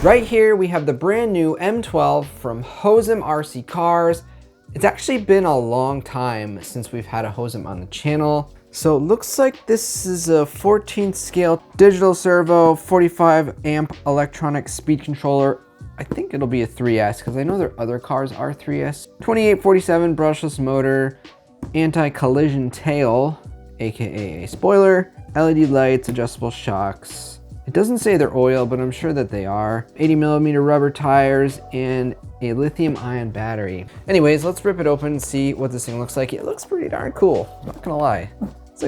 Right here we have the brand new M12 from Hosim RC Cars. It's actually been a long time since we've had a Hosim on the channel. So it looks like this is a 14th scale digital servo, 45 amp electronic speed controller. I think it'll be a 3S because I know their other cars are 3S. 2847 brushless motor, anti-collision tail, aka a spoiler, LED lights, adjustable shocks. It doesn't say they're oil, but I'm sure that they are. 80mm rubber tires and a lithium ion battery. Anyways, let's rip it open and see what this thing looks like. It looks pretty darn cool, not gonna lie. It's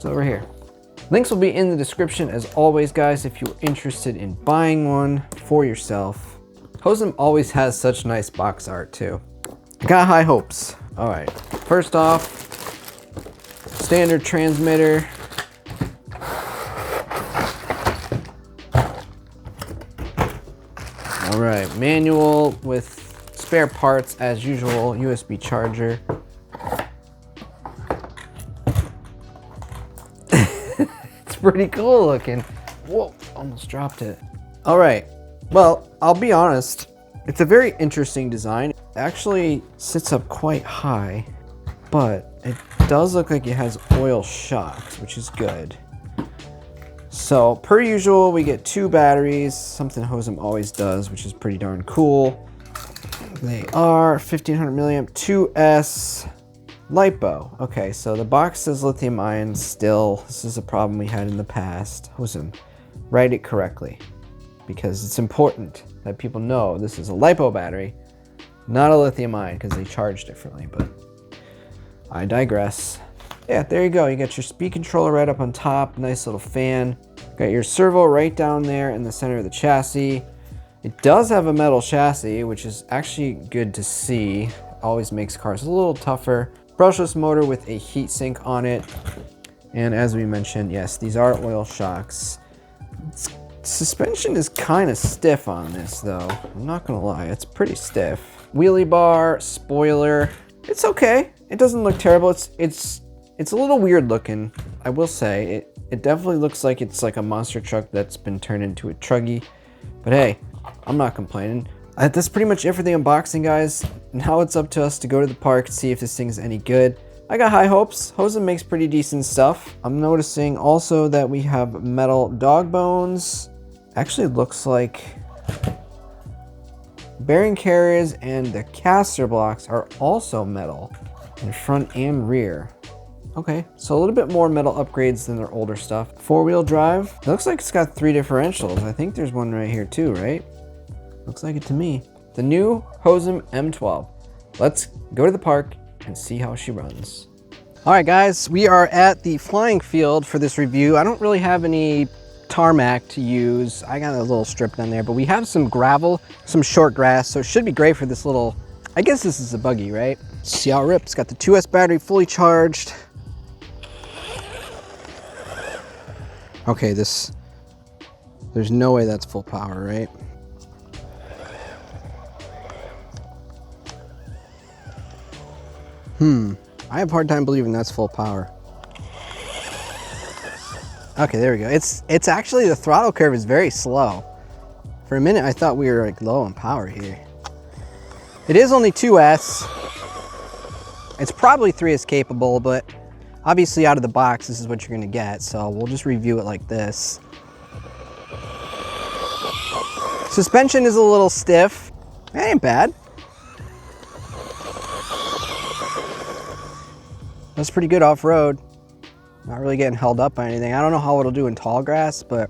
over here. Links will be in the description as always, guys, if you're interested in buying one for yourself. Hosim always has such nice box art too. I got high hopes. All right, first off, standard transmitter. All right, manual with spare parts as usual, USB charger. It's pretty cool looking. Whoa, almost dropped it. All right, well, I'll be honest. It's a very interesting design. It actually sits up quite high, but it does look like it has oil shocks, which is good. So per usual, we get 2 batteries, something Hosim always does, which is pretty darn cool. They are 1500 milliamp 2S LiPo. Okay, so the box says lithium ion still. This is a problem we had in the past. Hosim, write it correctly, because it's important that people know this is a LiPo battery, not a lithium ion, because they charge differently, but I digress. Yeah, there you go. You got your speed controller right up on top. Nice little fan. Got your servo right down there in the center of the chassis. It does have a metal chassis, which is actually good to see. Always makes cars a little tougher. Brushless motor with a heat sink on it. And as we mentioned, yes, these are oil shocks. Suspension is kind of stiff on this though. I'm not gonna lie, it's pretty stiff. Wheelie bar, spoiler. It's okay. It doesn't look terrible. It's a little weird looking, I will say. It definitely looks like it's like a monster truck that's been turned into a truggy. But hey, I'm not complaining. That's pretty much it for the unboxing, guys. Now it's up to us to go to the park and see if this thing is any good. I got high hopes. Hosim makes pretty decent stuff. I'm noticing also that we have metal dog bones. Actually, it looks like bearing carriers and the caster blocks are also metal in front and rear. Okay, so a little bit more metal upgrades than their older stuff. 4-wheel drive. It looks like it's got 3 differentials. I think there's one right here too, right? Looks like it to me. The new Hosim M12. Let's go to the park and see how she runs. All right, guys, we are at the flying field for this review. I don't really have any tarmac to use. I got a little strip down there, but we have some gravel, some short grass, so it should be great for this little, I guess this is a buggy, right? See how it rips. Got the 2S battery fully charged. Okay, there's no way that's full power, right? I have a hard time believing that's full power. Okay, there we go. It's actually, the throttle curve is very slow. For a minute, I thought we were like low on power here. It is only 2S. It's probably 3S capable, but obviously out of the box, this is what you're gonna get. So we'll just review it like this. Suspension is a little stiff. That ain't bad. That's pretty good off-road. Not really getting held up by anything. I don't know how it'll do in tall grass, but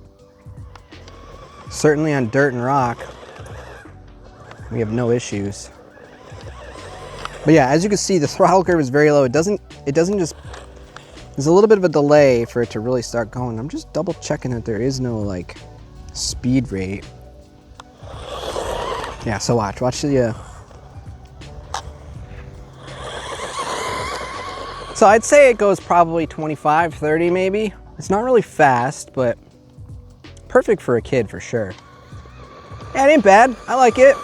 certainly on dirt and rock, we have no issues. But yeah, as you can see, the throttle curve is very low. It doesn't just, there's a little bit of a delay for it to really start going. I'm just double checking that there is no like speed rate. Yeah, so watch the, so I'd say it goes probably 25, 30 maybe. It's not really fast, but perfect for a kid for sure. Yeah, it ain't bad. I like it.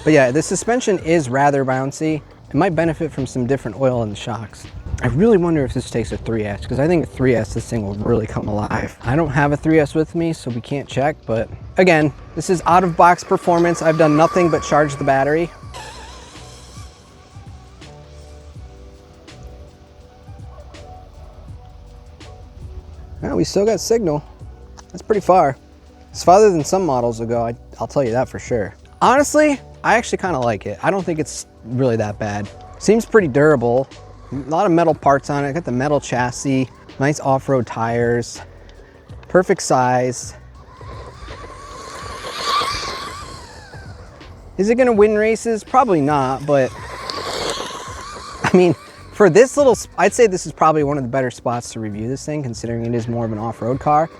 But yeah, the suspension is rather bouncy. It might benefit from some different oil in the shocks. I really wonder if this takes a 3S, because I think a 3S, this thing will really come alive. I don't have a 3S with me, so we can't check, but again, this is out of box performance. I've done nothing but charge the battery. Well, we still got signal. That's pretty far. It's farther than some models will go, I'll tell you that for sure. Honestly, I actually kind of like it. I don't think it's really that bad. Seems pretty durable. A lot of metal parts on it. Got the metal chassis, nice off-road tires, perfect size. Is it gonna win races? Probably not, but I mean, for this little, I'd say this is probably one of the better spots to review this thing, considering it is more of an off-road car.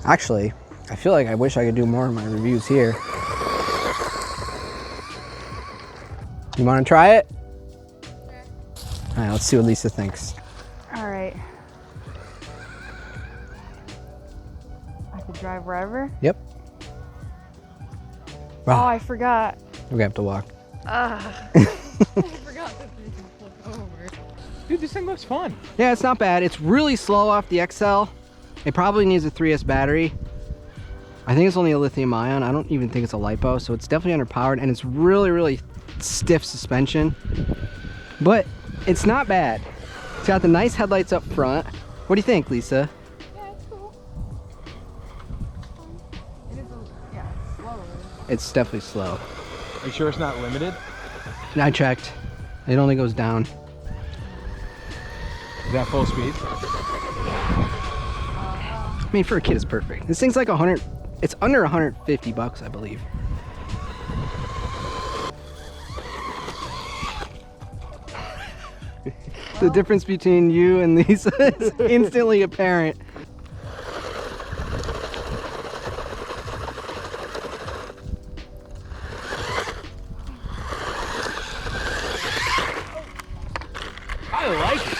Actually, I feel like I wish I could do more of my reviews here. You want to try it? Sure. All right, let's see what Lisa thinks. All right. I could drive wherever? Yep. Oh, I forgot. We're gonna have to walk. I forgot that they can flip over. Dude, this thing looks fun. Yeah, it's not bad. It's really slow off the XL. It probably needs a 3S battery. I think it's only a lithium ion. I don't even think it's a LiPo, so it's definitely underpowered, and it's really, really stiff suspension. But it's not bad. It's got the nice headlights up front. What do you think, Lisa? Yeah, it's cool. It is yeah, it's slow. It's definitely slow. Are you sure it's not limited? And I checked. It only goes down. Is that full speed? I mean, for a kid, it's perfect. This thing's like 100. It's under 150 bucks, I believe. The difference between you and Lisa is instantly apparent. I like it.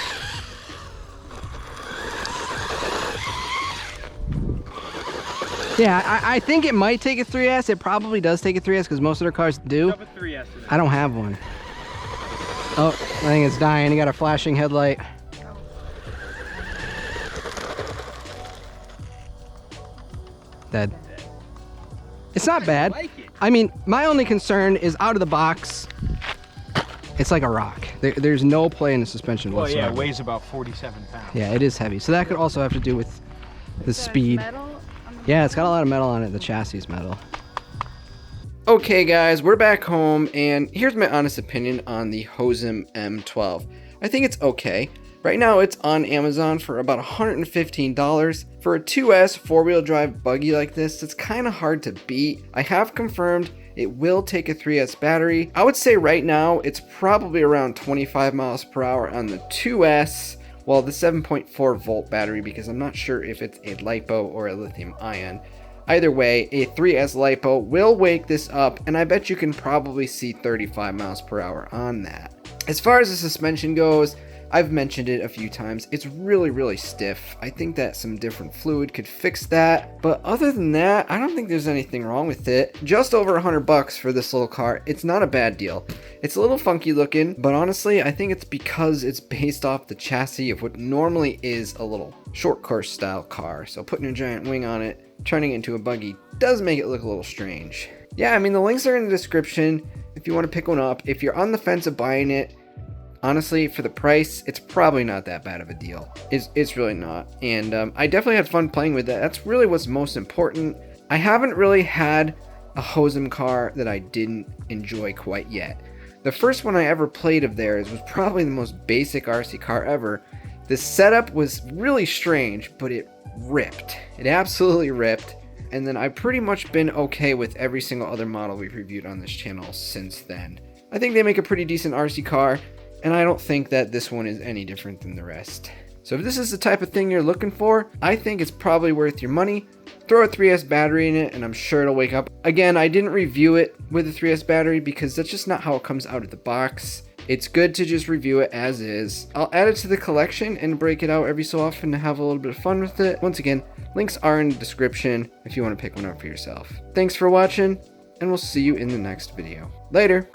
Yeah, I think it might take a 3S. It probably does take a 3S because most of their cars do. I don't have one. Oh, I think it's dying. You got a flashing headlight. Dead. It's not bad. I mean, my only concern is out of the box, it's like a rock. There's no play in the suspension Well, whatsoever. yeah, it weighs about 47 pounds. Yeah, it is heavy. So that could also have to do with the speed. Metal on the Yeah, it's got a lot of metal on it. The chassis is metal. Okay, guys, we're back home, and here's my honest opinion on the Hosim M12. I think it's okay. Right now, it's on Amazon for about $115. For a 2S four-wheel drive buggy like this, it's kind of hard to beat. I have confirmed it will take a 3S battery. I would say right now, it's probably around 25 miles per hour on the 2S, while the 7.4 volt battery, because I'm not sure if it's a LiPo or a lithium ion. Either way, a 3S LiPo will wake this up, and I bet you can probably see 35 miles per hour on that. As far as the suspension goes, I've mentioned it a few times, it's really, really stiff. I think that some different fluid could fix that, but other than that, I don't think there's anything wrong with it. Just over $100 for this little car, it's not a bad deal. It's a little funky looking, but honestly, I think it's because it's based off the chassis of what normally is a little short course style car, so putting a giant wing on it, turning it into a buggy, does make it look a little strange. Yeah, I mean, the links are in the description if you want to pick one up. If you're on the fence of buying it, honestly, for the price, it's probably not that bad of a deal. It's really not. And I definitely had fun playing with that. That's really what's most important. I haven't really had a Hosim car that I didn't enjoy quite yet. The first one I ever played of theirs was probably the most basic RC car ever. The setup was really strange, but it ripped. It absolutely ripped. And then I've pretty much been okay with every single other model we've reviewed on this channel since then. I think they make a pretty decent RC car, and I don't think that this one is any different than the rest. So if this is the type of thing you're looking for, I think it's probably worth your money. Throw a 3S battery in it and I'm sure it'll wake up. Again, I didn't review it with a 3S battery because that's just not how it comes out of the box. It's good to just review it as is. I'll add it to the collection and break it out every so often to have a little bit of fun with it. Once again, links are in the description if you want to pick one up for yourself. Thanks for watching, and we'll see you in the next video. Later!